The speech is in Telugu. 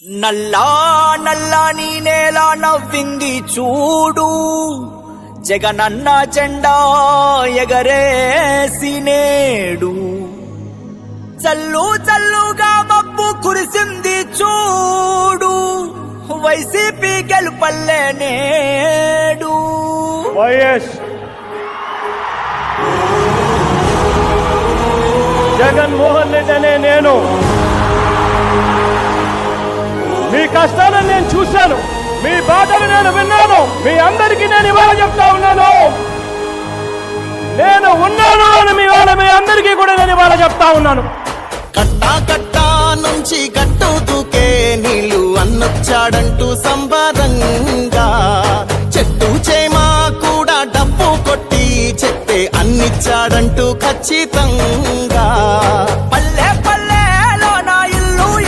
నల్లా నల్లాని నేల నవ్వింది చూడు, జగనన్న జెండా ఎగరేసి నేడు. చల్లు చల్లుగా మబ్బు కురిసింది చూడు, వైసీపీ గెలుపల్లే నేడు. వైఎస్ జగన్మోహన్ రెడ్డి అనే నేను మీ కష్టాలను నేను చూశాను, మీ బాధలు నేను విన్నాను. మీ అందరికీ నేను ఇవాళ చెప్తా ఉన్నాను, నేను ఉన్నాను అని మీ అందరికీ కూడా నేను ఇవాళ చెప్తా ఉన్నాను. కట్టా కట్టా నుంచి గట్టు దూకే నీళ్లు అన్నొచ్చాడంటూ సంబరంగా, చెట్టు చేమా కూడా డబ్బు కొట్టి చెప్పే అన్నిచ్చాడంటూ ఖచ్చితంగా.